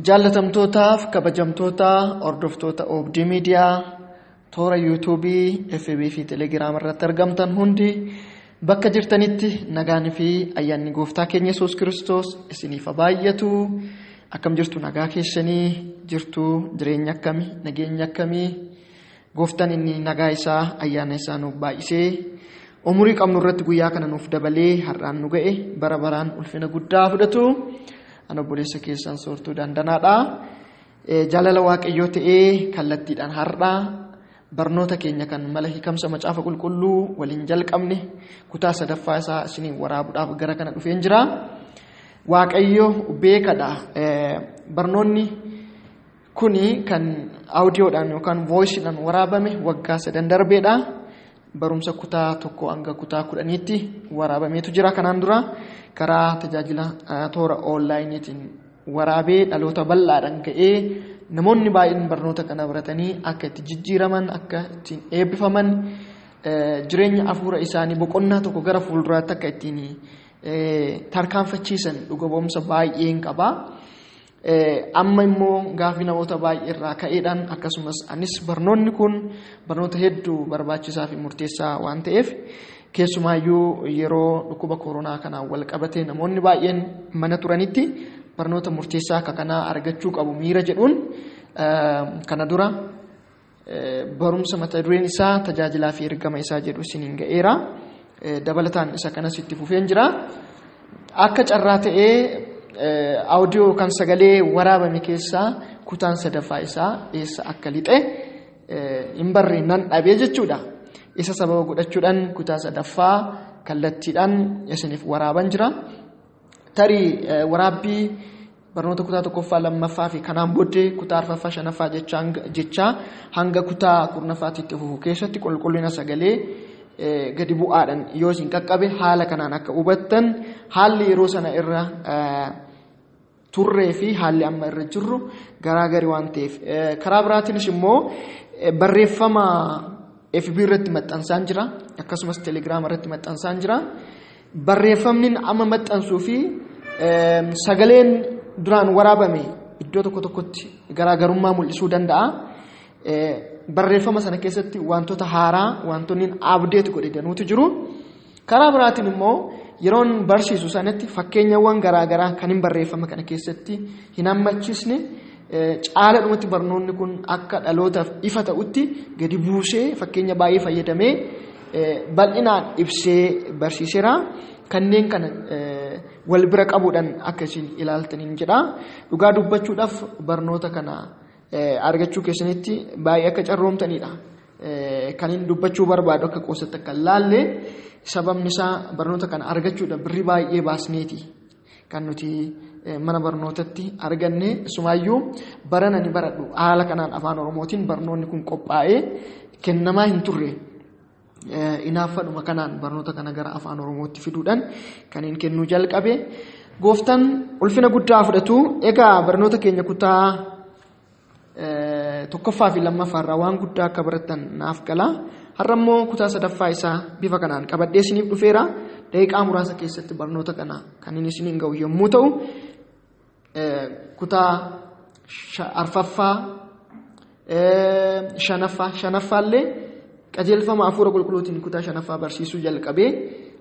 Jaalatamtootaaf kabajamtoota hordoftoota Obdii Miidiyaa toora yuutuubii, FB fi Telegiraam irratti argamtan hundi bakka jirtanitti nagaan fi ayyaanni gooftaa keenya Yesuus Kiristoos isiniif baay'atu. Akkam jirtu nagaa keessanii jirtu jireenya akkamii nageenya akkamii gooftaan inni nagaa isaa ayyaana isaa nuuf baay'isee umurii qabnu irratti guyyaa kana nuuf dabalee har'aan nu ga'e bara baraan ulfina guddaa fudhatu. Ana boleessa keessan soortuu dandanaadha. Jaalala waaqayyoo ta'ee kallattiidhaan har'aa barnoota keenya kan mala hiikamsa macaafa qulqulluu waliin jalqabne kutaa sadaffaa isaa isiniin waraabuudhaaf gara kana dhufeen jira. Waaqayyo beekadha. Barnoonni kuni kan audioodhaan yookaan voiceedhaan waraabame waggaa 3 darbeedha. Barumsa kutaa 1 hanga kutaa 10tti waraabameetu jira. Kanaan dura karaa tajaajila toora onlineetiin waraabee dhaloota bal'aadhaan ga'ee namoonni baay'een barnoota kana baratanii akka itti jijjiiraman akka ittiin eebbifaman jireenya afuura isaanii boqonnaa tokko gara fuulduraatti akka ittiin tarkaanfachiisan dhuga ba'umsa baay'een qaba. Amma immoo gaafii namoota baay'ee irraa ka'eedhaan akkasumas anis barnoonni kun barnoota hedduu barbaachisaa fi murteessaa waan ta'eef keessumaayyuu yeroo dhukkuba koronaa kanaan wal qabatee namoonni baay'een mana turanitti barnoota murteessaa akka kanaa argachuu qabu miira jedhuun kana dura barumsa mata dureen isaa tajaajilaa fi ergama isaa jedhu isiniin ga'eera. Dabalataan isa kanas itti fufeen jira. Akka carraa ta'ee audio kan sagalee waraabame keessaa kutaan sadaffaa isaa eessa akka lixe hin barreennan dhabee jechuudha. Isa sababa godhachuudhaan kutaa sadaffaa kallattiidhaan isiniif waraaban jira. Tarii waraabbii barnoota kutaa 1ffaa 2ffaa fi kanaan booddee kutaa 4ffaa 5ffaa jecha hanga kutaa 10ffaatti itti fufu keessatti qulqullina sagalee gadi bu'aadhaan yoo isin qaqqabe haala kanaan akka hubattan haalli yeroo sana irra turree fi haalli amma irra jirru garaagari waan ta'eef karaa biraatiinis immoo barreeffama FB irratti maxxansaan jira akkasumas Telegram irratti maxxansaan jira. Barreeffamni amma maxxansuu fi sagaleen duraan waraabame iddoo tokko tokkotti garaagarummaa mul'isuu danda'a. Barreeffama sana keessatti wantoota haaraa wantoonni update godhadanuutu jiru. Karaa biraatiin immoo yeroon barsiisu sanatti fakkeenyawwan garaagaraa kan hin barreeffama kana keessatti hin hammachiisne caaladhumatti barnoonni kun akka dhalootaaf ifa ta'utti gadi buusee fakkeenya baay'ee fayyadamee bal'inaan ibsee barsiiseera. Kanneen kana wal bira qabuudhaan akka isin ilaaltaniin jedha. Dhugaa dubbachuudhaaf barnoota kana argachuu keessanitti baay'ee akka carroomtanidha. Kan hin dubbachuu barbaadu akka qoosatti akka laalle sababni isaa barnoota kana argachuudha birrii baay'ee baasneeti kan nuti mana barnootatti arganne. Sumaayyuu barana ni baradhu haala kanaan afaan Oromootiin barnoonni kun qophaa'ee kennamaa hin turre. Inaaffadhuma kanaan barnoota kana gara afaan Oromootti fiduudhaan kan hin kennuu jalqabe. Gooftaan ulfina guddaa fudhatu. Egaa barnoota keenya kutaa 1ffaa fi 2ffaarraa waan guddaa akka baratan naaf gala. Har'a immoo kutaa 3ffaa isaa bifa kanaan qabadhee isiniif dhufeera. Daqiiqaa muraasa keessatti barnoota kana kan inni isiniin ga'u yommuu ta'u kutaa 4ffaa 5ffaallee qajeelfama hafuura qulqulluutiin kutaa 5ffaa barsiisuu jalqabee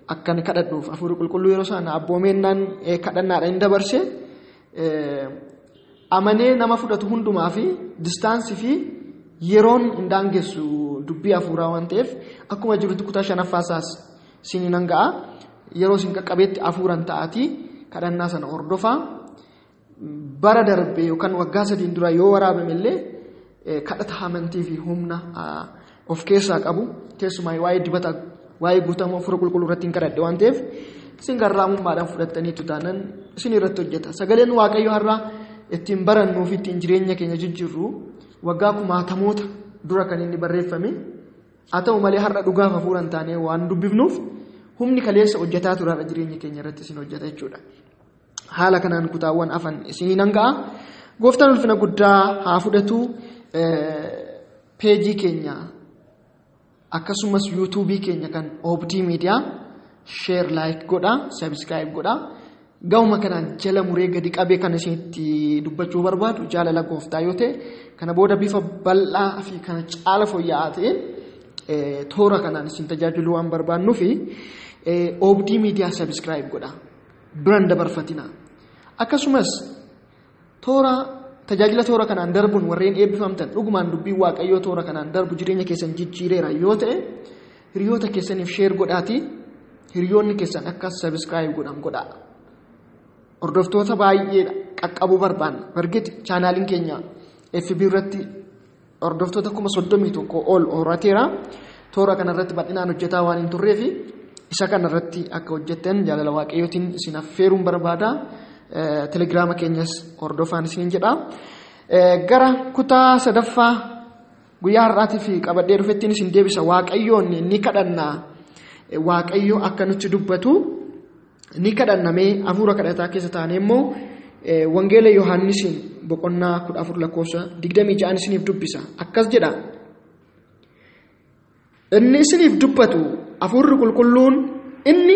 akkan kadhadhuuf hafuura qulqulluu yeroo sana abboomeennaan kadhannaadhaan dabarse amanee nama fudhatu hundumaa fi distaansii fi yeroon hin daangessu dubbii hafuuraa waan ta'eef akkuma jirutti kutaa 5ffaa isaas isiniin hanga'a. Yeroo isin qaqqabeetti hafuuran ta'atii kadhannaa sana hordofaa. Bara darbee yookaan waggaa 3 dura yoo waraabame illee kadhata amantii fi humna of keessaa qabu. Keessumaa waa'ee dibata waa'ee guutamuu hafuura qulqulluu irratti hin kadhadhe waan ta'eef isin garraamummaadhaan fudhattaniitu taanan isin irratti hojjeta. Sagaleen Waaqayyo har'aa ittiin barannuu fi ittiin jireenya keenya jijjiirru waggaa 1000 dura kan inni barreeffame. Haa ta'u malee har'a dhugaaf hafuuran taanee waan dubbifnuuf humni kaleessa hojjetaa ture jireenya keenya irratti isin hojjeta jechuudha. Haala kanaan kutaawwan afan isiniin hanga'a. Gooftaan ulfina guddaa haa fudhatu. Peejii keenya akkasumas yuutuubii keenya kan Obdii Miidiyaa share like godha subscribe godha. Gauma kanaan jala muree gadi qabee kan isinitti dubbachuu barbaadu jaalala gooftaa yoo ta'e kana booda bifa bal'aa fi kana caala fooyya'aa ta'een toora kanaan isin tajaajiluu waan barbaannuu fi Obdii Miidiyaa subscribe godhaa. Biraan dabarfatina. Akkasumas tajaajila toora kanaan darbuun warreen eebbifamtan dhugumaan dubbii Waaqayyoo toora kanaan darbu jireenya keessan jijjiireera yoo ta'e hiriyoota keessaniif share godhaatii hiriyoonni keessan akka subscribe godhaa. Hordoftoota baay'ee qaqqabuu barbaanna. Bargiti chaanaaliin keenya FB irratti hordoftoota 31,000 ol horateera. Toora kanarratti bal'inaan hojjetaa waan hin turreef isa kanarratti akka hojjettan jaalala Waaqayyootiin isin affeeruun barbaada. Telegiraama keenyas hordofaan isiniin jedha. Gara kutaa sadaffaa guyyaa har'aatiif qabadhee dhufettiin isin deebisa. Waaqayyoon ni kadhannaa. Waaqayyo akka nutti dubbatu ni kadhannamee hafuura kadhataa keessa taanee immoo wangeela Yohaannisiin boqonnaa 14 lakkoofsa 26 isiniif dubbisa. Akkas jedha. Inni isiniif dubbatu hafuurri qulqulluun inni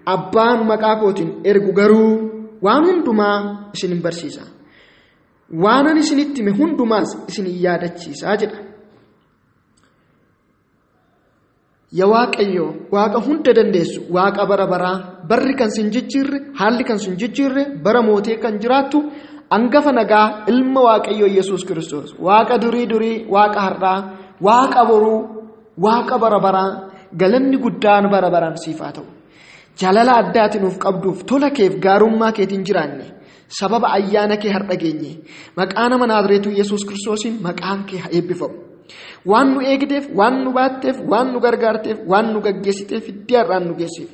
abbaan maqaa kootiin ergu garuu waan hundumaa isin barsiisa. Waan ani isinitti hime hundumaas isin yaadachiisa jedha. Yaa Waaqayyo, Waaqa hunda dandeessu, Waaqa bara baraa, barri kan sin jijjiirre, haalli kan sin jijjiirre, bara mootee kan jiraattu, hangafa nagaa ilma Waaqayyo Yesuus Kiristoos, Waaqa durii, Waaqa har'aa, Waaqa boruu, Waaqa bara baraa, galanni guddaan bara baraan siif haa ta'u. Jaalala addaati nuuf qabduuf tola keef gaarummaa keetiin jiraanne sababa ayyaana kee har'a geenye maqaa nama Naazreetu Yesuus Kiristoosiin maqaan kee haa eebbifamu. Waan nu eegdeef, waan nu baatteef, waan nu gargaarteef, waan nu gaggeessiteef iddoo har'aan nu geessiif.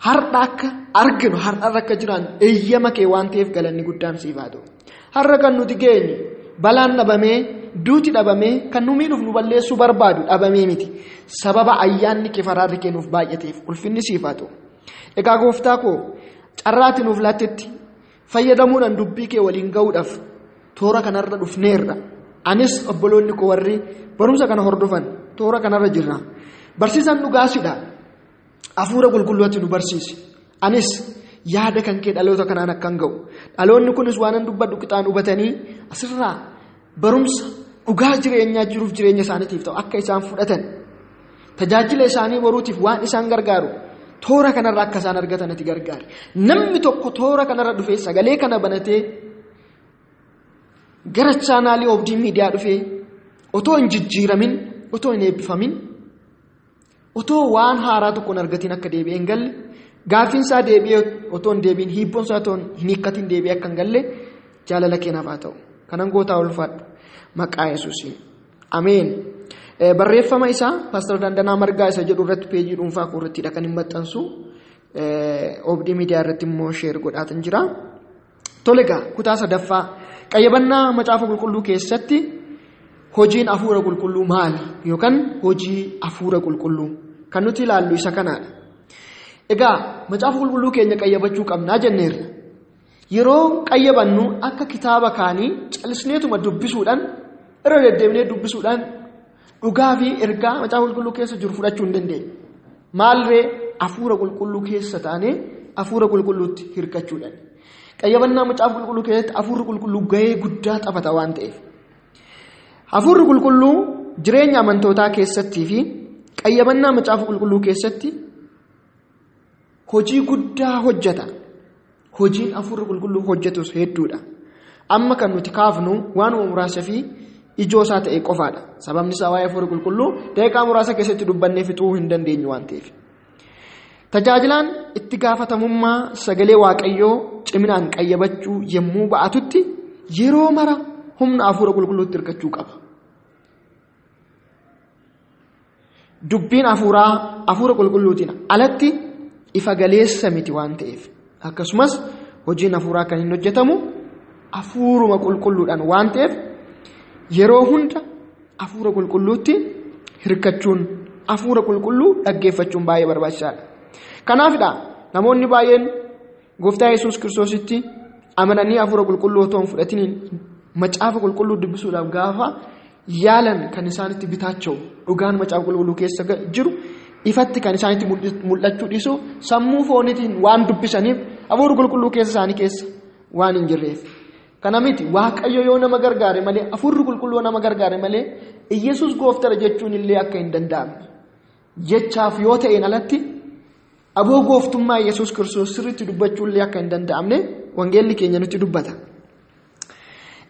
Har'a akka arginu har'a akka jiraan eeyyama kee waan ta'eef galanni guddaan siif haa ta'u. Har'a kan nuti geenye balaan dhabamee duuti dhabamee kan nu miidhuuf nu balleessuu barbaadu dhabamee miti. Sababa ayyaanni kee faraarri kee nuuf baay'ateef ulfinni siif haa ta'u. Egaa gooftaa koo carraati nuuf laattetti fayyadamuudhaan dubbii kee waliin ga'uudhaaf toora kanarra dhufneerra. Anis obboloonni koo warri barumsa kana hordofan toora kanarra jirra. Barsiisaan dhugaasidha. Hafuura qulqulluutti nu barsiisi. Anis yaada kan kee dhaloota kanaan akkan ga'u. Dhaloonni kunis waan dubbadhu qixaan hubatanii asirraa barumsa dhugaa jireenyaa jiruuf jireenya isaaniitiif ta'u akka isaan fudhatan tajaajila isaanii boruutiif waan isaan gargaaru toora kanarra akka isaan argatan ati gargaari. Namni tokko toora kanarra dhufee sagalee kana banatee gara chaanaalii Obdii Miidiyaa dhufee otoo hin jijjiiramin, otoo hin eebbifamin, otoo waan haaraa tokko hin argatiin akka deebi'ee hin galle, gaaffiinsaa deebi'ee otoo hin deebiin, hiibboonsaa otoo hin hiikkatiin deebi'ee akka hin galle jaalala keenaaf haa ta'u. Kanan gootaa ulfaadhu maqaa Yesuusiin. Ameen. Barreeffama isaa Paaster Dandanaa Margaa isa jedhu irratti peejii dhuunfaa koo irrattidha kan hin maxxansu. Obdii Miidiyaa irratti immoo sheer godhaatin jira. Tole egaa kutaa sadaffaa qayyabannaa macaafa qulqulluu keessatti hojiin hafuura qulqulluu maali yookaan hojii hafuura qulqulluu kan nuti ilaallu isa kanaadha. Egaa macaafa qulqulluu keenya qayyabachuu qabnaa jenneerra. Yeroo qayyabannu akka kitaaba kaanii callisneetuma dubbisuudhaan irra deddeebinee dubbisuudhaan dhugaa fi ergaa macaafa qulqulluu keessa jiru fudhachuu hin dandeenye. Maalree hafuura qulqulluu keessa taanee hafuura qulqulluutti hirkachuudhaan. Qayyabannaa macaafa qulqulluu keessatti hafuurri qulqulluu gahee guddaa taphata waan ta'eef. Hafuurri qulqulluu jireenya amantootaa keessattii fi qayyabannaa macaafa qulqulluu keessatti hojii guddaa hojjeta. Hojiin hafuurri qulqulluu hojjetus hedduudha. Amma kan nuti kaafnu waanuma muraasa fi ijoo isaa ta'e qofaadha. Sababni isaa waa'ee hafuurri qulqulluu daqiiqaa muraasa keessatti dubbannee fixuu hin dandeenyu waan ta'eef. Tajaajilaan itti gaafatamummaa sagalee Waaqayyoo ciminaan qayyabachuu yommuu ba'atutti yeroo mara humna hafuura qulqulluutti hirkachuu qaba. Dubbiin hafuura qulqulluutiin alatti ifa galeessa miti waan ta'eef. Akkasumas hojiin hafuuraa kan hin hojjetamu hafuuruma qulqulluudhaan waan ta'eef yeroo hunda hafuura qulqulluutti hirkachuun hafuura qulqulluu dhaggeeffachuun baay'ee barbaachisaadha. Kanaafidha namoonni baay'een gooftaa Yesuus Kiristoositti amananii hafuura qulqulluu otoo hin fudhatiniin macaafa qulqulluu dubbisuudhaaf gaafa yaalan kan isaanitti bitaacha'u dhugaan macaafa qulqulluu keessa jiru ifatti kan isaanitti mul'achuu dhiisu sammuu foonitiin waan dubbisaniif hafuurri qulqulluu keessa isaanii keessa waan hin jirreef. Kana miti Waaqayyo yoo nama gargaare malee hafuurri qulqulluu nama gargaare malee Iyesuus gooftaa jechuun illee akka hin danda'amne. Jechaaf yoo ta'een alatti aboo gooftummaa Iyesuus Kiristoos sirriitti dubbachuun illee akka hin danda'amne wangeelli keenya nutti dubbata.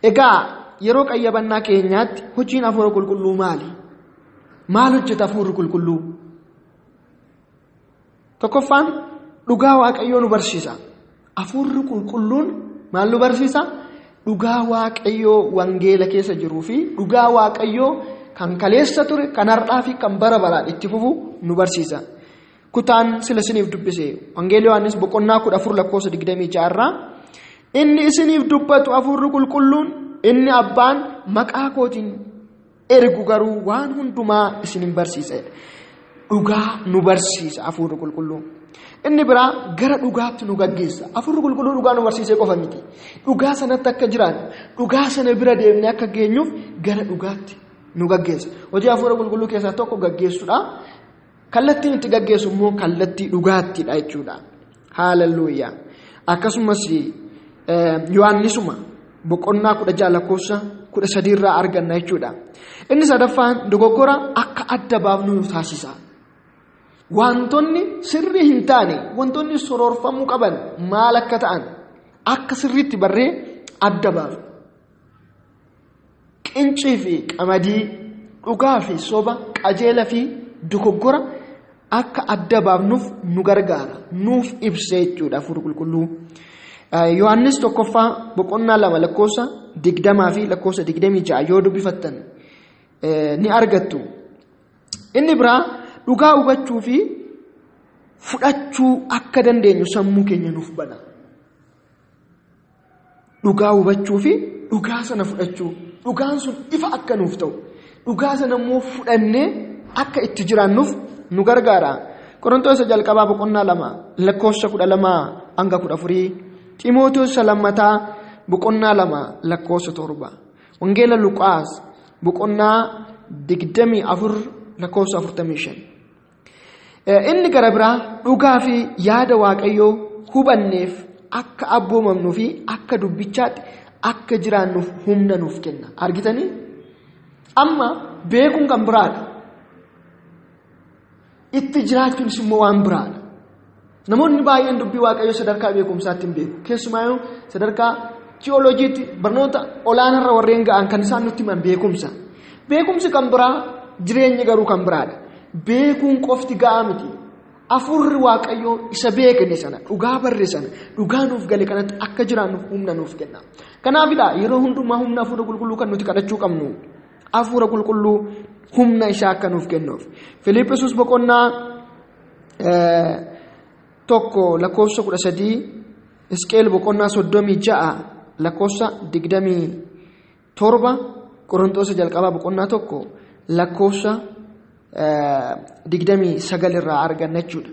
Egaa yeroo qayyabannaa keenyaatti hojiin hafuura qulqulluu maali? Maal hojjeta hafuurri qulqulluu? Tokkoffaan dhugaa Waaqayyoo nu barsiisa. Hafuurri qulqulluun maal nu barsiisa? Dhugaa Waaqayyoo wangeela keessa jiruu fi dhugaa Waaqayyoo kan kaleessa ture, kan har'aa fi kan bara baraan itti fufu nu barsiisa. Kutaan sila isiniif dubbise wangeelii Yohaannis boqonnaa 14:26 irraa inni isiniif dubbatu hafuurri qulqulluun inni abbaan maqaa kootiin ergu garuu waan hundumaa isinin barsiisa. Dhugaa nu barsiisa hafuurri qulqulluun. Inni biraa gara dhugaatti nu gaggeessa. Hafuurri qulqulluu dhugaa nu barsiisee qofa miti. Dhugaa sanatti akka jiraannu, dhugaa sana bira deemnee akka geenyuuf gara dhugaatti nu gaggeessa. Hojii hafuura qulqulluu keessaa tokko gaggeessuudha. Kallattiin itti gaggeessu immoo kallattii dhugaattidha jechuudha. Haaleluyyaa. Akkasumas Yohaannisuma boqonnaa 16:13 irraa arganna jechuudha. Inni sadaffaan dogoggora akka adda baafnu nu taasisa. Wantoonni sirrii hin taane, wantoonni soroorfamuu qaban maal akka ta'an akka sirriitti barree adda baafnu. Qincii fi qamadii, dhugaa fi soba, qajeela fi dogoggora akka adda baafnuuf nu gargaara. Nuuf ibsa jechuudha hafuurri qulqulluu. Yohaannis 1:20 fi 26 yoo dubbifattan ni argattu. Inni biraa dhugaa hubachuu fi fudhachuu akka dandeenyu sammuu keenya nuuf bana. Dhugaa hubachuu fi dhugaa sana fudhachuu, dhugaan sun ifa akka nuuf ta'u, dhugaa sana immoo fudhannee akka itti jiraannuuf nu gargaara. Qorontoos jalqabaa boqonnaa 2:12-14, Ximootoos lammataa boqonnaa 2:7, Wangeela Luqaas boqonnaa 24:45. Inni gara biraa dhugaa fi yaada Waaqayyoo hubanneef akka abboomamnuu fi akka dubbichaatti akka jiraannuuf humna nuuf kenna. Argitanii? Amma beekuun kan biraadha. Itti jiraachuunis immoo waan biraadha. Namoonni baay'een dubbii Waaqayyoo sadarkaa beekumsaatti hin beeku. Keessumaa sadarkaa tiyooloojiitti barnoota olaanaarra warreen ga'an kan isaan nutti himan beekumsa. Beekumsi kan biraa, jireenyi garuu kan biraadha. Beekuun qofti ga'aa miti. Hafuurri Waaqayyoo isa beekne sana, dhugaa barre sana, dhugaa nuuf gale kanatti akka jiraannuuf humna nuuf kenna. Kanaafidha yeroo hundumaa humna hafuura qulqulluu kan nuti kadhachuu qabnu. Hafuura qulqulluu humna isaa akka nuuf kennuuf. Filiiphisius boqonnaa 1:13, Hisqeel boqonnaa 36:27, Qorontoos jalqabaa boqonnaa 1:29 irraa arganna jechuudha.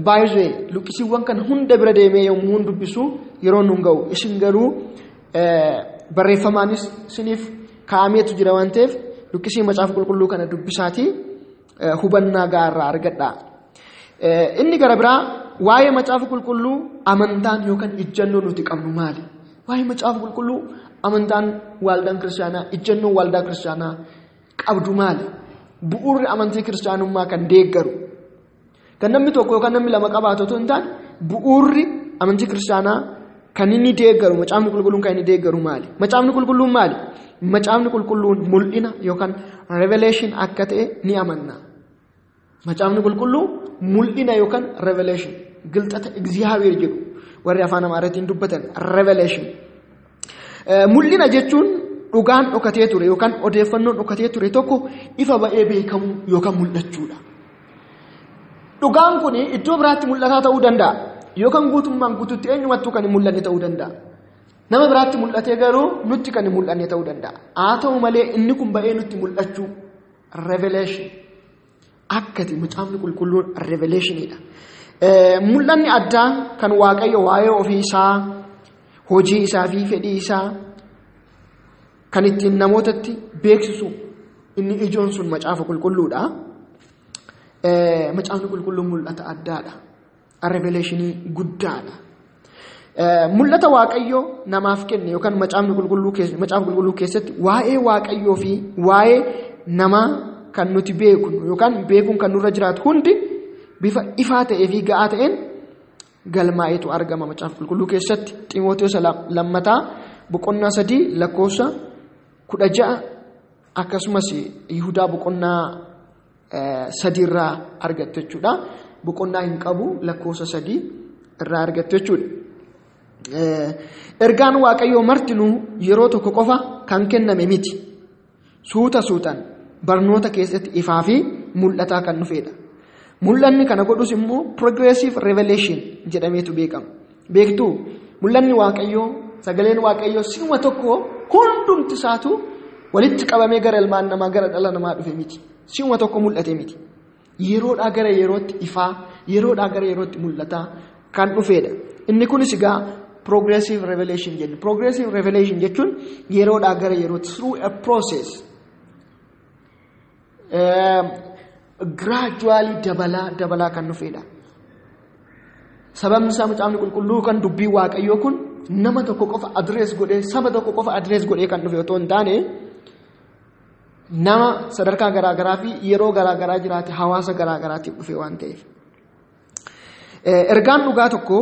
Baay'ee luqqisiiwwan kan hunda bira deemee yommuu dubbisu yeroo nuun ga'u, isin garuu barreeffamaanis isiniif kaa'ameetu jira waan ta'eef luqqisii macaafa qulqulluu kana dubbisaatii hubannaa gaarraa argadha. Inni gara biraa waa'ee macaafa qulqulluu amantaan yookaan ijjannoo nuti qabnu maali? Waa'ee macaafa qulqulluu amantaan waldaan kiristaanaa, ijjannoo waldaa kiristaanaa qabdu maali? Bu'uurri amantii kiristaanummaa kan deeggaru. Kan namni tokko yookaan namni lama qabaatu otoo hin taane bu'uurri amantii kiristaanaa kan inni deeggaru, macaafni qulqulluun kan inni deeggaru maali? Macaafni qulqulluun maali? Macaafni qulqulluun mul'ina yookaan revelation akka ta'e ni amanna. Macaafni qulqulluu mul'ina yookaan revelation, gilxata እግዚአብሔር jedhu warri afaan Amaaraatiin dubbatan revelation. Mul'ina jechuun dhugaan dhokatee ture yookaan odeeffannoon dhokatee ture tokko ifa ba'ee beekamu yookaan mul'achuudha. Dhugaan kun iddoo biraatti mul'ataa ta'uu danda'a yookaan guutummaan guutuutti eenyumattuu kan hin mul'anne ta'uu danda'a. Nama biraatti mul'atee garuu nutti kan hin mul'anne ta'uu danda'a. Haa ta'u malee inni kun ba'ee nutti mul'achuu revelation akkati macaafni qulqulluun revelationidha. Mul'anni addaa kan Waaqayyo waa'ee ofii isaa, hojii isaa fi fedhii isaa kan ittiin namootatti beeksisu inni ijoon sun macaafa qulqulluudha. Macaafni qulqulluun mul'ata addaadha. Revelationii guddaadha. mul'ata waaqayyoo namaaf kenne yookaan macaafni qulqulluu keessatti waa'ee waaqayyoo fi waa'ee namaa kan nuti beeknu yookaan beekuun kan nurra jiraatu hundi bifa ifaa ta'ee fi ga'aa ta'een galmaa'eetu argama macaafa qulqulluu keessatti. Xiimotewos lammataa boqonnaa 3 lakkoofsa 16 akkasumas Yihudaa boqonnaa 3 irraa argattu jechuudha. Boqonnaa hin qabu lakkoofsa 3 irraa argattu jechuudha. Ergaan waaqayyoo martinuu yeroo tokko qofa kan kenname miti. Suutaan barnoota keessatti ifaa fi mul'ataa kan dhufedha. Mul'anni kana godhus immoo progressive revelation jedhameetu beekama. Beektuu mul'anni waaqayyoo sagaleen waaqayyoo si'uma tokko hundumti isaatu walitti qabamee gara ilmaan namaa gara dhala namaa dhufe miti. Si'uma tokko mul'ate miti. Yeroodhaa gara yerootti ifaa, yeroodhaa gara yerootti mul'ataa kan dhufedha. Inni kunis egaa progressive revelation jenna. Progressive revelation jechuun yeroodhaa gara yerootti through a process gradually dabalaa kan dhufedha. Sababni isaa macaafni qulqulluu kan dubbii waaqayyoo kun nama tokko qofa address godhee saba tokko qofa address godhee kan dhufe otoo hin taane nama sadarkaa garaagaraa fi yeroo garaagaraa jiraate hawaasa garaagaraatiif dhufe waan ta'eef. Ergaan dhugaa tokko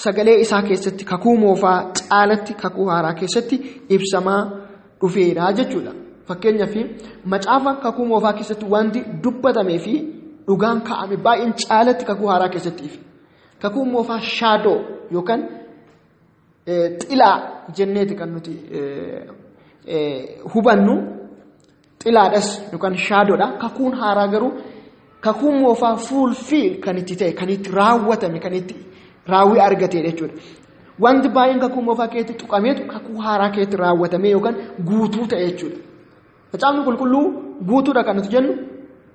sagalee isaa keessatti kakuu moofaa caalatti kakuu haaraa keessatti ibsamaa dhufeera jechuudha. Fakkeenyaaf macaafa kakuu moofaa keessatti wanti dubbatamee fi dhugaan kaa'ame baay'een caalatti kakuu haaraa keessatti ife. Kakuu moofaa shaadoo yookaan xilaa jenneeti kan nuti hubannu xilaadhas yookaan shaadoodha. Kakuun haaraa garuu kakuun moofaa fulfill kan itti ta'e kan itti raawwatame kan itti raawwii argate jechuudha. Wanti baay'een kakuu moofaa keessatti tuqameetu kakuu haaraa keessatti raawwatame yookaan guutuu ta'e jechuudha. Macaafni qulqulluu guutuudha kan nuti jennu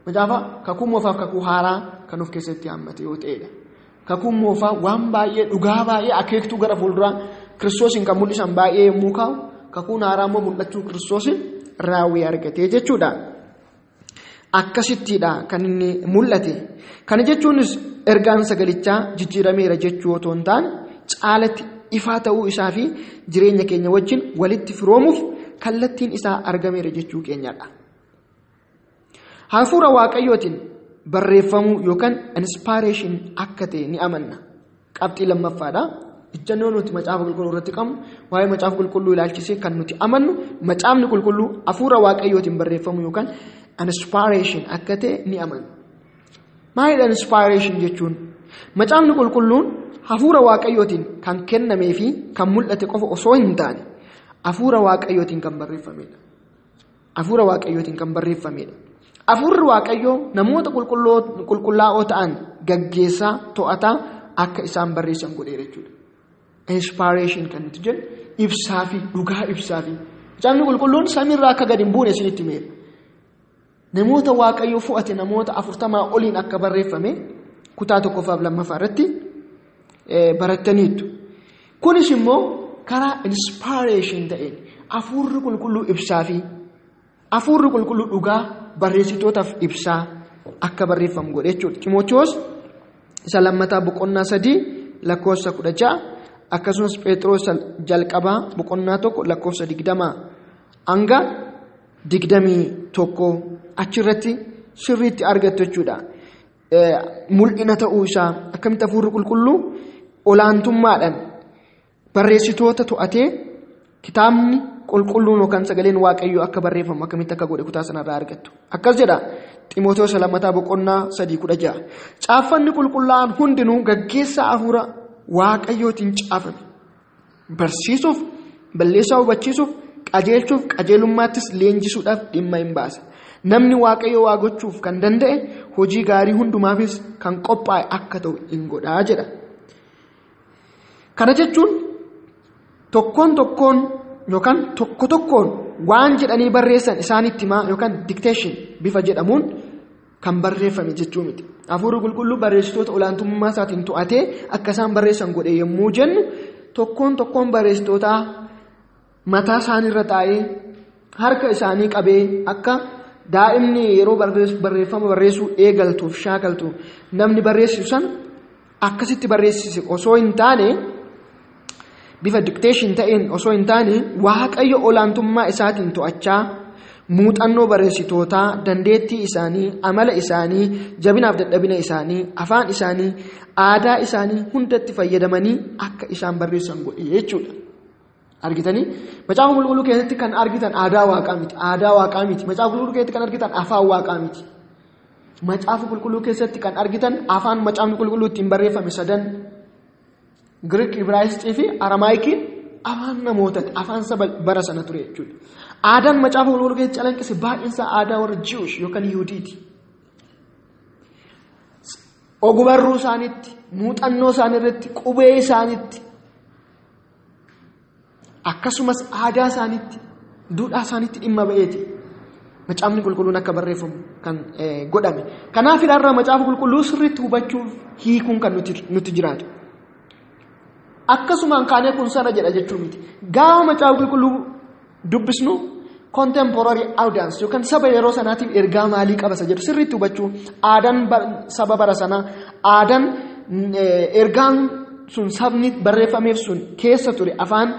macaafa kakuu moofaaf kakuu haaraa kan of keessatti hammate yoo ta'edha. Kakuun moofaa waan baay'ee dhugaa baay'ee akeektuu gara fuulduraa Kiristoosin kan mul'isan baay'ee yommuu kaa'u kakuun haaraa immoo mul'achuu Kiristoosin raawwii argatee jechuudha. Akkasittiidha kan inni mul'ate. Kana jechuunis ergaan sagalichaa jijjiirameera jechuu otoo hin taane caalatti ifaa ta'uu isaa fi jireenya keenya wajjin walitti firoomuuf kallattiin isaa argameera jechuu keenyadha. Hafuura waaqayyootiin barreeffamuu yookaan inspiration akka ta'e ni amanna. Qabxii lammaffaadha. Ijjannoo nuti macaafa qulqulluu irratti qabnu waa'ee macaafa qulqulluu ilaalchisee kan nuti amannu macaafni qulqulluu hafuura waaqayyootiin barreeffamuu yookaan inspiration akka ta'e ni amanna. Maalidha inspiration jechuun? Macaafni qulqulluun hafuura waaqayyootiin kan kennamee fi kan mul'ate qofa osoo hin taane hafuura waaqayyootiin kan barreeffamedha. Hafuura waaqayyootiin kan barreeffamedha. Hafuurri waaqayyoo namoota qulqullaa'oo ta'an gaggeessaa to'ataa akka isaan barreessan godheera jechuudha. Inspiration kan nuti jennu ibsaa fi dhugaa ibsaa fi macaafni qulqulluun samiirraa akka gadi hin buune isinitti himeera. Namoota waaqayyoo fo'ate namoota 40 oliin akka barreeffame kutaa 1 fi 2 irratti barattaniitu. Kunis immoo karaa inspiration ta'een hafuurri qulqulluu ibsaa fi hafuurri qulqulluu dhugaa barreessitootaaf ibsaa akka barreeffamu godhe jechuudha. Xiimotewos isa lammataa boqonnaa 3 lakkoofsa 16 akkasumas Phexros jalqabaa boqonnaa 1 lakkoofsa 20 hanga 21 achirratti sirriitti argattu jechuudha. Mul'ina ta'uu isaa akkamitti hafuurri qulqulluu olaantummaadhaan barreessitoota to'atee kitaabni qulqulluun yookaan sagaleen waaqayyoo akka barreeffamu akkamitti akka godhe kutaa sanarraa argattu. Akkas jedha Xiimotewos lammataa boqonnaa 3:16. Caaffanni qulqullaa'aan hundinuu gaggeessaa hafuura waaqayyootiin caafame. Barsiisuuf, balleessaa hubachiisuuf, qajeelchuuf, qajeelummaattis leenjisuudhaaf dhimma hin baasa. Namni waaqayyoo waa gochuuf kan danda'e hojii gaarii hundumaafis kan qophaa'e akka ta'u hin godhaa jedha. Kana jechuun tokkoon yookaan tokkoon waan jedhanii barreessan isaanitti himaa yookaan dictation bifa jedhamuun kan barreeffame jechuu miti. Hafuurri qulqulluu barreessitoota olaantummaa isaatiin to'atee akka isaan barreessan godhe yommuu jennu tokkoon barreessitootaa mataa isaaniirra taa'ee harka isaanii qabee akka daa'imni yeroo barreeffama barreessuu eegaltuuf shaakaltu namni barreessisu san akkasitti barreessise osoo hin taane bifa dictation ta'een osoo hin taane waaqayyo olaantummaa isaatiin to'achaa muuxannoo barreessitootaa dandeettii isaanii amala isaanii jabinaaf dadhabina isaanii afaan isaanii aadaa isaanii hundatti fayyadamanii akka isaan barreessan godhe jechuudha. Argitanii macaafa qulqulluu keessatti kan argitan aadaa waaqaa miti, aadaa waaqaa miti. Macaafa qulqulluu keessatti kan argitan afaan waaqaa miti. Macaafa qulqulluu keessatti kan argitan afaan macaafni qulqulluu ittiin barreeffame sadan Greek, Ibraayisxii fi Aramaayikiin afaan namootaati, afaan saba bara sana ture jechuudha. Aadaan macaafa qulqulluu keessatti calaqqise baay'insaa aadaa warra Jiwish yookaan Yihuudiiti. Ogbarruu isaaniitti, muuxannoo isaaniirratti, qubee isaaniitti, akkasumas aadaa isaaniitti, duudhaa isaaniitti dhimma ba'eeti macaafni qulqulluun akka barreeffamu kan godhame. Kanaaf irraa macaafa qulqulluu sirriitti hubachuuf hiikuun kan nuti jiraatu. Akkasumaan kaanee kun sana jedha jechuun miti. Gaafa macaafa qulqulluu dubbisnu contemporary audience yookaan saba yeroo sanaatiif ergaa maalii qabasa jedhu sirriitti hubachuu, aadaan saba bara sanaa, aadaan ergaan sun sabni barreeffameef sun keessa ture afaan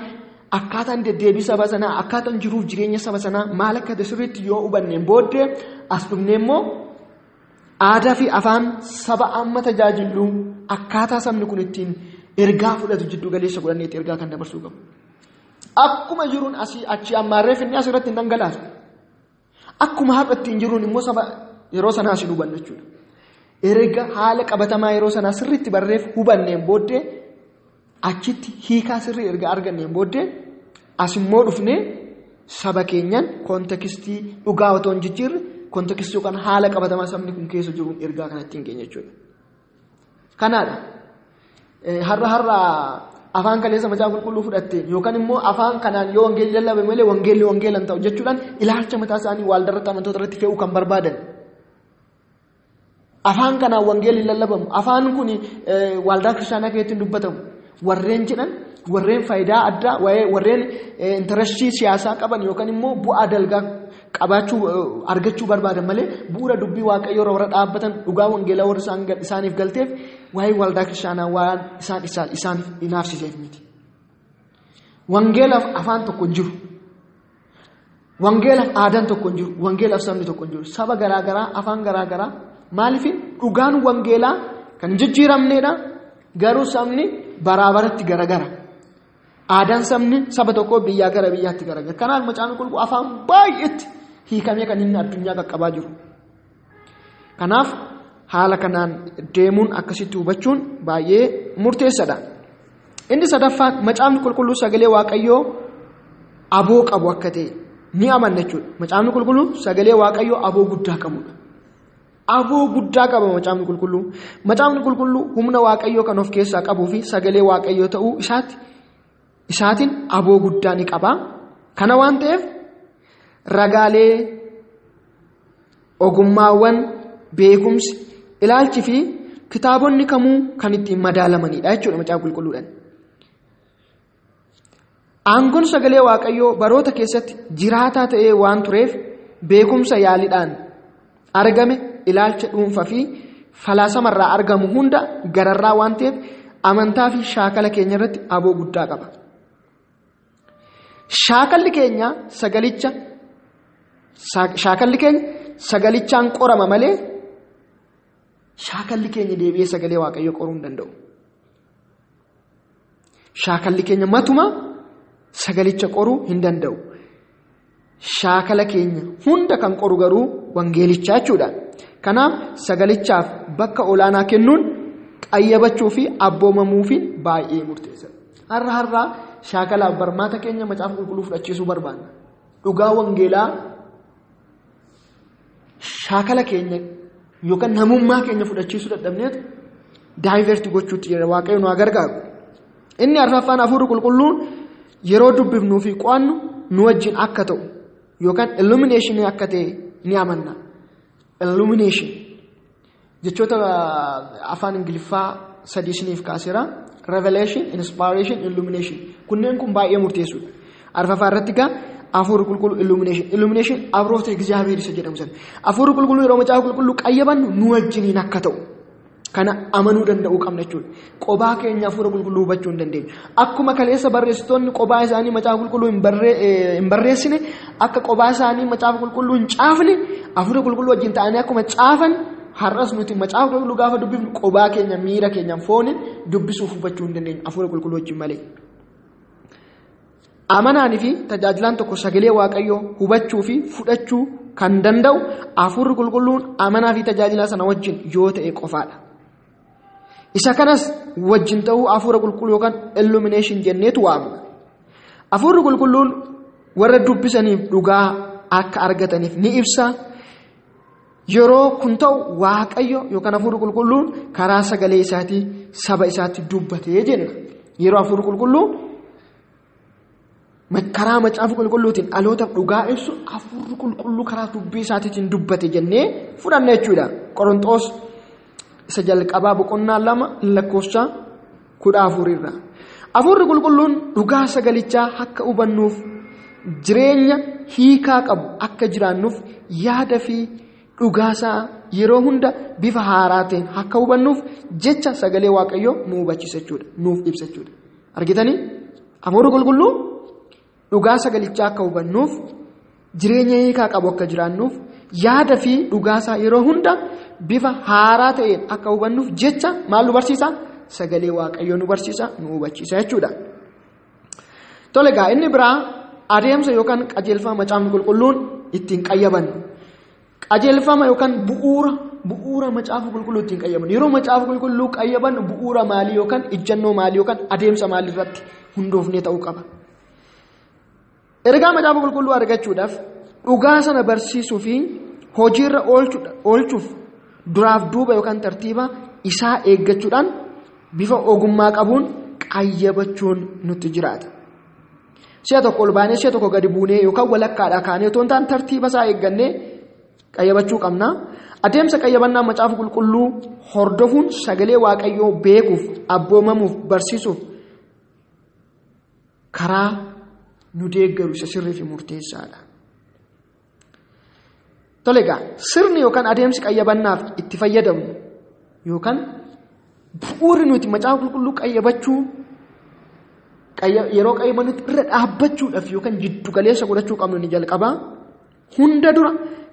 akkaataan deddeebii saba sanaa, akkaataan jiruuf jireenya saba sanaa maal akka ta'e sirriitti yoo hubanneen booddee as dhufnee immoo aadaa fi afaan saba amma tajaajilu akkaataa sabni kun ittiin ergaa fudhatu jiddu galeessa godhanneetti ergaa kan dabarsuu qabu. Akkuma jiruun asii achi ammaarree finni asirratti hin dhangalaasu. Akkuma har'a ittiin jiruun immoo saba yeroo sanaa asii hubanna jechuudha. Erga haala qabatamaa yeroo sanaa sirriitti barreef hubanneen booddee achitti hiikaa sirrii erga arganneen booddee as immoo dhufnee saba keenyan kontekistii dhugaa otoo hin jijjiirre kontekistii yookaan haala qabatamaa sabni kun keessa jiruun ergaa kana ittiin keenya jechuudha. Kanaadha. Har'a afaan kaleessa macaafa qulqulluu fudhatteen yookaan immoo afaan kanaan yoo wangeelli lallabame malee wangeelli wangeelan ta'u jechuudhaan ilaalcha mataa isaanii waldarratti amantoota irratti fe'uu kan barbaadan. Afaan kanaan wangeelli lallabamu afaan kun waldaa kiristaanaa keessatti dubbatamu warreen jedhan warreen faayidaa addaa warreen intarastii siyaasaa qaban yookaan immoo bu'aa dalgaa argachuu barbaadan malee bu'uura dubbii waaqayyoo warra dhaabbatan dhugaa wangeelaa warra isaaniif galteef waa'ee waldaa kiristaanaa waan isaan inaafsiseef miti. Wangeelaaf afaan tokko hin jiru. Wangeelaaf aadaan tokko hin jiru. Wangeelaaf sabni tokko hin jiru. Saba garaagaraa afaan garaagaraa maaliif dhugaan wangeelaa kan jijjiiramneedha. Garuu sabni baraabaratti garagara. Aadaan sabni saba tokko biyyaa gara biyyaatti garagara. Kanaaf macaafni qulqulluu afaan baay'eetti hiikamee kan inni addunyaa qaqqabaa jiru. Kanaaf haala kanaan deemuun akkasitti hubachuun baay'ee murteessaadha. Inni sadaffaan macaafni qulqulluu sagalee waaqayyoo aboo qabu akka ta'e ni amanna jechuudha. Macaafni qulqulluu sagalee waaqayyoo aboo guddaa qabudha. Aboo guddaa qaba macaafni qulqulluu. Macaafni qulqulluu humna waaqayyoo kan of keessaa qabuu fi sagalee waaqayyoo ta'uu isaatiin aboo guddaa ni qaba. Kana waan ta'eef ragaalee ogummaawwan beekumsi ilaalchi fi kitaabonni kamuu kan ittiin madaalamanidha jechuudha macaafa qulqulluudhaan. Aangoon sagalee waaqayyoo baroota keessatti jiraataa ta'ee waan tureef beekumsa yaaliidhaan argame ilaalcha dhuunfaa fi falaasamarraa argamu hunda gararraa waan ta'eef amantaa fi shaakala keenya irratti aboo guddaa qaba. Shaakalli keenya sagalichaan qorama malee shaakalli keenya deebi'ee sagalee waaqayyoo qoruu hin danda'u. Shaakalli keenya matuma sagalicha qoruu hin danda'u. Shaakala keenya hunda kan qoru garuu wangeelichaa jechuudha. Kanaaf sagalichaaf bakka olaanaa kennuun qayyabachuu fi abboomamuufiin baay'ee murteessaadha. Har'a shaakalaaf barmaata keenya macaafa qulqulluu fudhachiisuu barbaanna. Dhugaa wangeelaa shaakala keenya yookaan namummaa keenya fudhachiisuu dadhabneetu daayiverti gochuutti jira. Waaqayyo nu gargaaru. Inni arfaffaan hafuurri qulqulluun yeroo dubbifnuu fi qo'annu nu wajjin akka ta'u yookaan illumination akka ta'e ni amanna. Illumination jechoota afaan Ingiliffaa sadii isiniif kaaseera. Revelation, inspiration, illumination. Kunneen kun baay'ee murteessuudha. Arfaffaa irratti gaa hafuurri qulqulluu illumination abroota እግዚአብሔር isa jedhamu sana. Hafuurri qulqulluu yeroo macaafa qulqulluu qayyabannu nu wajjiniin akka ta'u. Kana amanuu danda'uu qabna jechuudha. Qophaa keenya hafuura qulqulluu hubachuu hin dandeenyu. Akkuma kaleessa barreessitoonni qophaa isaanii macaafa qulqulluu hin barreessine, akka qophaa isaanii macaafa qulqulluu hin caafne, hafuura qulqulluu wajjin ta'anii akkuma caafan har'as nuti macaafa qulqulluu gaafa dubbifnu qophaa keenya miira keenyaan fooniin dubbisuuf hubachuu hin dandeenyu hafuura qulqulluu wajjin malee. Amanaanii fi tajaajilaan tokko sagalee Waaqayyoo hubachuu fi fudhachuu kan danda'u hafuurri qulqulluun amanaa fi tajaajilaa sana wajjin yoo ta'e qofaadha. Isa kanas wajjin ta'uu hafuura qulqulluu yookaan illumination jenneetu waamna. Hafuurri qulqulluun warra dubbisaniif dhugaa akka argataniif ni ibsa. Yeroo kun ta'u Waaqayyo yookaan hafuurri qulqulluun karaa sagalee isaatii saba isaatti dubbatee jenna. Yeroo hafuurri qulqulluu karaa macaafa qulqulluutiin dhalootaaf dhugaa ibsu hafuurri qulqulluu karaa dubbii isaatiitiin dubbate jennee fudhanna jechuudha. Qorontos isa jalqabaa boqonnaa 2 lakkoofsa 14 irraa. Hafuurri qulqulluun dhugaa sagalichaa akka hubannuuf jireenya hiikaa qabu akka jiraannuuf yaada fi dhugaasaa yeroo hunda bifa haaraa ta'een akka hubannuuf jecha sagalee Waaqayyoo nu hubachiisa jechuudha. Nuuf ibsa jechuudha. Argitanii? Hafuurri qulqulluu dhugaa sagalichaa akka hubannuuf jireenya hiikaa qabu akka jiraannuuf yaada fi dhugaasaa yeroo hunda bifa haaraa ta'een akka hubannuuf jecha maal nu barsiisa? Sagalee Waaqayyoo nu barsiisa, nu hubachiisa jechuudha. Tole egaa inni biraa adeemsa yookaan qajeelfama macaafni qulqulluun ittiin qayyabannu. Qajeelfama yookaan bu'uura macaafa qulqulluu ittiin qayyabannu. Yeroo macaafa qulqulluu qayyabannu bu'uura maalii yookaan ijjannoo maalii yookaan adeemsa maalii irratti hundoofnee ta'uu qaba. Ergaa macaafa qulqulluu argachuudhaaf dhugaa sana barsiisuu fi hojiirra oolchuuf duraaf duuba yookaan tartiiba isaa eeggachuudhaan bifa ogummaa qabuun qayyabachuun nutti jiraata. Si'a tokko ol baanee si'a tokko gadi buunee yookaan walakkaadhaa kaanee otoo hin taane tartiiba isaa eeggannee qayyabachuu qabna. Adeemsa qayyabannaa macaafa qulqulluu hordofuun sagalee Waaqayyoo beekuuf, abboomamuuf, barsiisuuf karaa nu deeggaru isa sirrii fi murteessaadha. Tole egaa sirni yookaan adeemsi qayyabannaaf itti fayyadamnu yookaan bu'uurri nuti macaafa qulqulluu qayyabachuu yeroo qayyabannutti irra dhaabbachuudhaaf yookaan jiddu galeessa godhachuu qabnu ni jalqabaa. Hunda dura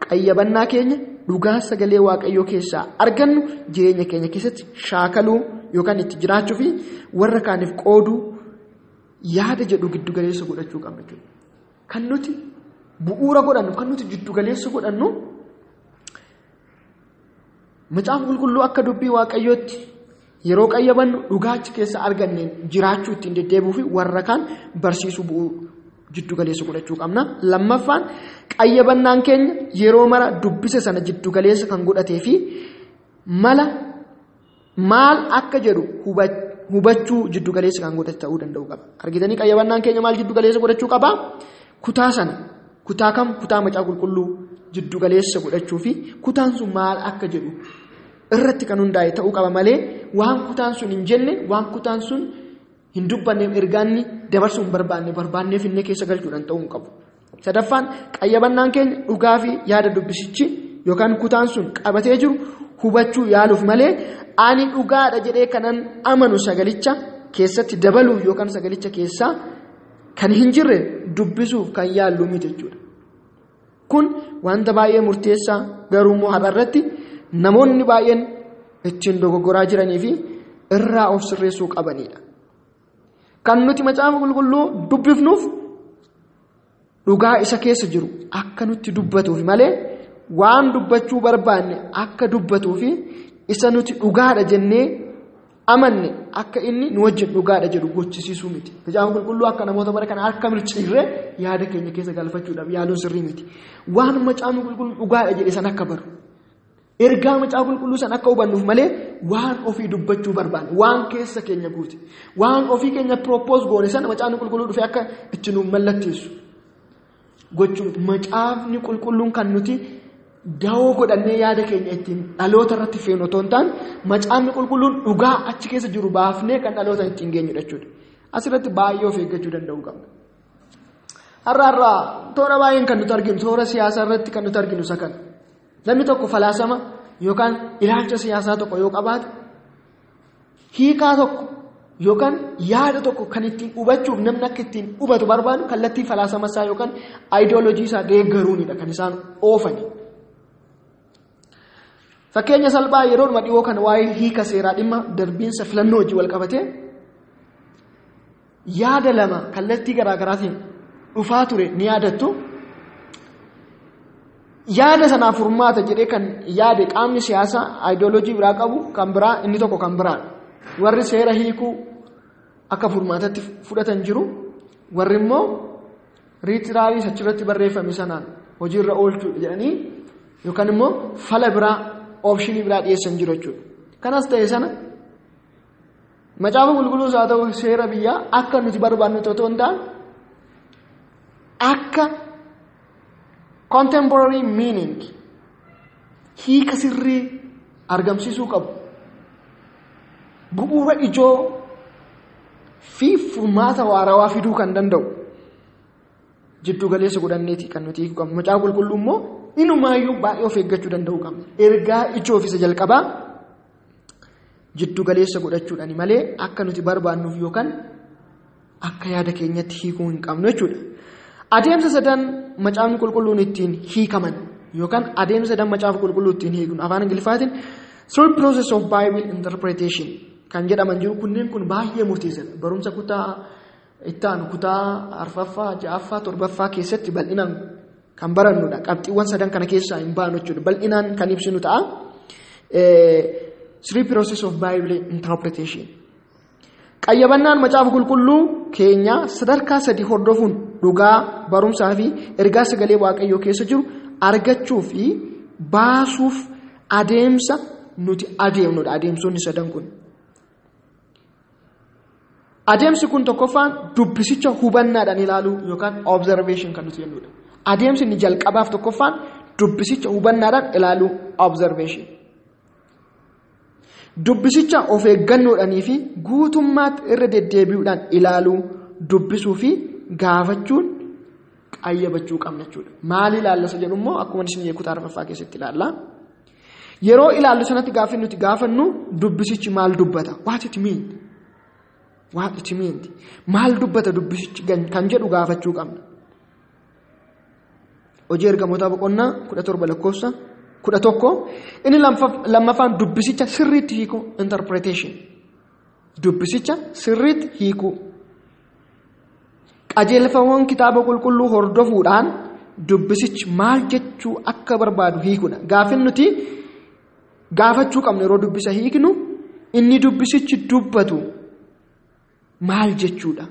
qayyabannaa keenya dhugaa sagalee Waaqayyoo keessaa argannu jireenya keenya keessatti shaakaluu yookaan itti jiraachuu fi warra kaaniif qooduu yaada jedhu giddu galeessa godhachuu qabna jechuudha. Kan nuti bu'uura godhannu, kan nuti jiddu galeessa godhannu macaafa qulqulluu akka dubbii Waaqayyootti yeroo qayyabannu dhugaa achi keessa arganneen jiraachuu ittiin deddeebi'uu fi warra kaan barsiisuu jiddu galeessa godhachuu qabna. Lammaffaan qayyabannaan keenya yeroo mara dubbisa sana jiddu galeessa kan godhatee fi maal akka jedhu hubachuu jiddu galeessa kan godhate ta'uu danda'u qaba. Argitanii qayyabannaan keenya maal jiddu galeessa godhachuu qaba? Kutaa sana kutaa macaafa qulqulluu jiddu galeessa godhachuu fi kutaan sun maal akka jedhu irratti kan hundaa'e ta'uu qaba malee waan kutaan sun hin jenne, waan kutaan sun hin dubbanneef ergaanni dabarsuu hin barbaanneef inni keessa galchuudhaan ta'uu hin qabu. Sadaffaan qayyabannaan keenya dhugaa fi yaada dubbisichi yookaan kutaan sun qabatee jiru hubachuu yaaluuf malee ani dhugaadha jedhee kanan amanu sagalicha keessatti dabaluuf yookaan sagalicha keessaa kan hin jirre dubbisuuf kan yaallu miti jechuudha. Kun wanta baay'ee murteessaa garuu immoo har'arratti namoonni baay'een ittiin dogoggoraa jiranii fi irraa of sirreessuu qabanidha. Kan nuti macaafa qulqulluu dubbifnuuf dhugaa isa keessa jiru akka nutti dubbatuuf malee waan dubbachuu barbaanne akka dubbatuuf isa nuti dhugaadha jennee amanne akka inni nu wajjin dhugaadha jedhu gochisiisuu miti. Macaafa qulqulluu akka namoota bara kana harka mirciirree yaada keenya keessa galfachuudhaaf yaaluun sirrii miti. Waan macaafni qulqulluu dhugaadha jedhe san akka baru. Ergaa macaafa qulqulluu san akka hubannuuf malee waan ofii dubbachuu barbaanne, waan keessa keenya guute, waan ofii keenya propose goone sana macaafni qulqulluu dhufee akka itti nuuf mallatteessu gochuun macaafni qulqulluun kan nuti dawoo godhannee yaada keenya ittiin dhaloota irratti feenu otoo hin taane macaafni qulqulluun dhugaa achi keessa jiru baafnee kan dhaloota ittiin geenyudha jechuudha. Asirratti baay'ee of eeggachuu danda'uu qabna. Har'a toora baay'een kan nuti arginu, toora siyaasaa irratti kan nuti arginu isa kana. Namni tokko falaasama yookaan ilaalcha siyaasaa tokko yoo qabaate hiikaa tokko yookaan yaada tokko kan ittiin hubachuuf namni akka ittiin hubatu barbaadu kallattii falaasama isaa yookaan aayidooloojii isaa deeggaruunidha kan isaan oofani. Fakkeenya salphaa yeroo dhiyoo kana waa'ee hiika seeraa dhimma darbiinsa filannoo wajjin wal qabatee yaada lama kallattii garaagaraatiin dhufaa ture ni yaadattu. Yaada sanaaf furmaata jedhee kan yaade qaamni siyaasaa aayidooloojii biraa qabu kan biraa inni tokko kan biraa. Warri seera hiikuu akka furmaatatti fudhatan jiru. Warri immoo riitiraalii achirratti barreeffame sanaan hojiirra oolchuu jedhanii yookaan immoo fala biraa oopshinii biraa dhiyeessan jiru jechuudha. Kanas ta'e sana macaafa qulqulluus haa ta'u seera biyyaa akka nuti barbaadnu otoo hin taane akka contemporary meaning hiika sirrii argamsiisuu qabu. Bu'uura ijoo fi furmaata waarawaa fiduu kan danda'u jiddu galeessa godhanneeti kan nuti hiikuu qabnu. Macaafa qulqulluu immoo inumaayyuu baay'ee of eeggachuu danda'uu qabna. Ergaa ijoo fi isa jalqabaa jiddu galeessa godhachuudhaani malee akka nuti barbaannuuf yookaan akka yaada keenyatti hiikuu hin qabnu jechuudha. Adeemsa sadan macaafni qulqulluun ittiin hiikaman yookaan adeemsa sadan macaafa qulqulluu ittiin hiiknu afaan Ingiliffaatiin through process of Bible interpretation kan jedhaman jiru. Kunneen kun baay'ee murteessadha. Barumsa kutaa ittaan kutaa arfaffaa, ja'affaa, torbaffaa keessatti bal'inaan kan barannudha. Qabxiiwwan sadan kana keessaa hin baanu jechuudha. Bal'inaan kan ibsinu ta'a. Through process of Bible interpretation. Qayyabannaan macaafa qulqulluu keenya sadarkaa sadii hordofuun dhugaa barumsaa fi ergaa sagalee Waaqayyoo keessa jiru argachuu fi baasuuf adeemsa nuti adeemnudha. Adeemsonni sadan kun. Adeemsi kun tokkoffaan dubbisicha hubannaadhaan ilaaluu yookaan observation kan nuti jennudha. Adeemsi inni jalqabaaf tokkoffaan dubbisicha hubannaadhaan ilaaluu observation. Dubbisicha of eeggannoodhaanii fi guutummaatti irra deddeebi'uudhaan ilaaluu, dubbisuu fi gaafachuun qayyabachuu qabna jechuudha. Maal ilaallasa jedhu immoo akkuma isin kutaa arfaffaa keessatti ilaalla. Yeroo ilaallu sanatti gaaffii nuti gaafannu dubbisichi maal dubbata? What it mean? What it mean? Maal dubbata dubbisichi kan jedhu gaafachuu qabna. Hojii ergamootaa boqonnaa 17 lakkoofsa 11 inni lammaffaan dubbisicha sirriitti hiikuu interpretation. Dubbisicha sirriitti hiikuu. Qajeelfawwan kitaaba qulqulluu hordofuudhaan dubbisichi maal jechuu akka barbaadu hiikuudha. Gaafin nuti gaafachuu qabnu yeroo dubbisa hiiknu inni dubbisichi dubbatu maal jechuudha?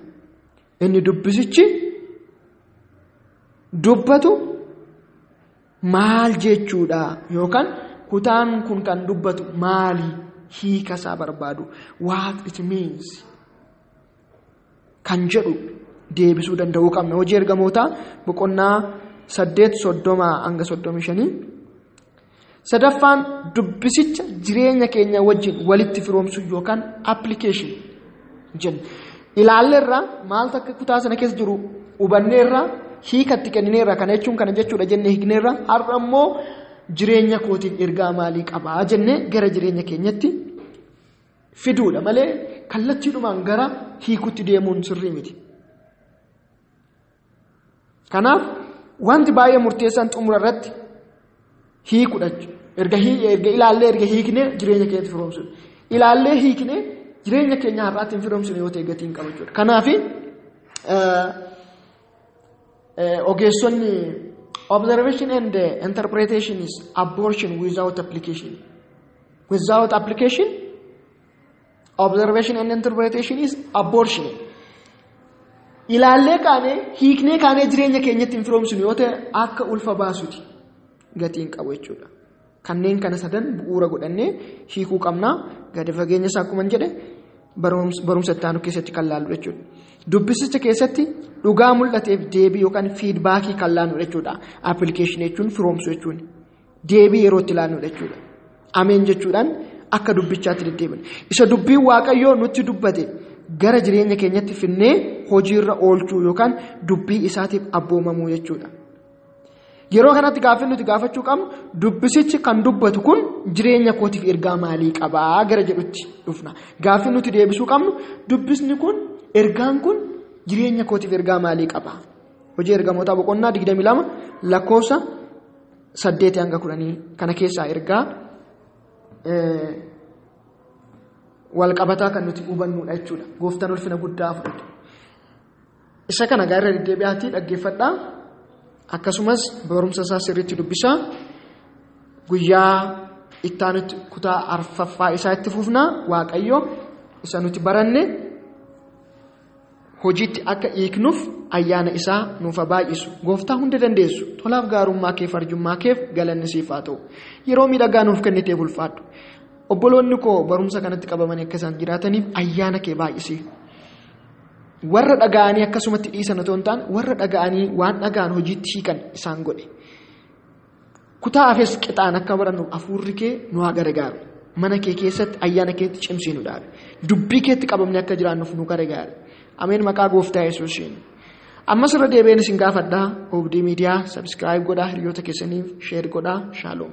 Inni dubbisichi dubbatu maal jechuudha? Yookaan kutaan kun kan dubbatu maali? Hiika isaa barbaadu. What it means? Kan jedhu deebisuu danda'uu qabna. Hojii ergamootaa boqonnaa 8:30-35. Sadaffaan dubbisicha jireenya keenya wajjin walitti firoomsuu yookaan application jenna. Ilaalleerra maal takka kutaa sana keessa jiru hubanneerra hiikatti kennineerra kana jechuun kana jechuudha jennee hiikneerra har'a immoo jireenya kootiin ergaa maalii qabaa jennee gara jireenya keenyatti fiduudha malee kallattiidhumaan gara hiikutti deemuun sirrii miti. Kanaaf wanti baay'ee murteessaan xumura irratti hiikuudha. Erga ilaallee erga hiiknee jireenya keenyatti firoomsuudha. Ilaallee hiiknee jireenya keenya har'aatiin firoomsinu yoo ta'e gatiin qaba jechuudha. Kanaaf ogeessonni observation and interpretation is abortion without application. Without application, observation and interpretation is abortion. Ilaallee kaanee hiiknee kaanee jireenya keenyatti firoomsinu yoo ta'e akka ulfa baasuuti gatiin qabu jechuudha. Kanneen kana sadan bu'uura godhannee hiikuu qabna. Gadi fageenya isaa akkuma jedhe barumsa ittaanu keessatti kan laallu jechuudha. Dubbisicha keessatti dhugaa mul'ateef deebii yookaan fiidbaakii kan laallu jechuudha. Application jechuun firoomsuu jechuun deebii yeroo itti laallu jechuudha. Ameen jechuudhaan akka dubbichaatti deddeebina. Isa dubbiin Waaqayyoo nutti dubbate gara jireenya keenyatti finnee hojiirra oolchuu yookaan dubbii isaatiif abboomamuu jechuudha. Yeroo kanatti gaaffii nuti gaafachuu qabnu dubbisichi kan dubbatu kun jireenya kootiif ergaa maalii qabaa gara jedhutti dhufna. Gaaffii nuti deebisuu qabnu dubbisni kun ergaan kun jireenya kootiif ergaa maalii qabaa. Hojii ergamootaa boqonnaa 22 lakkoofsa 8 hanga 10 kana keessaa ergaa wal qabataa kan nuti hubannudha jechuudha. Gooftaan ulfina guddaa fudhatu. Isa kana gaarra deddeebi'aatii dhaggeeffadhaa. Akkasumas barumsa isaa sirriitti dubbisaa. Guyyaa ittaanutti kutaa arfaffaa isaa itti fufnaa. Waaqayyo isa nuti baranne hojiitti akka hiiknuuf ayyaana isaa nuuf baay'isu. Gooftaa hunda dandeessu. Tolaaf gaarummaa kee farjummaa keef galanni siif haa ta'u. Yeroo miidhagaa nuuf kennitee bulfaadhu. Obboloonni koo barumsa kanatti qabamanii akka isaan jiraataniif ayyaana kee baay'isii. Warra dhaga'anii akkasumatti dhiisan otoo hin taane warra dhaga'anii waan dhaga'an hojiitti hiikan isaan godhe. Kutaa hafes qixaan akka barannu hafuurri kee nu haa gargaaru. Mana kee keessatti ayyaana keetti cimsii nu dhaabe. Dubbii keetti qabamne akka jiraannuuf nu gargaaru. Ameen maqaa gooftaa Yesuusiin. Ammas irra deebi'een isin gaafadhaa. Obdii miidiyaa sabskiraayib godhaa, hiriyoota keessaniif sheer godhaa. Shaaloom.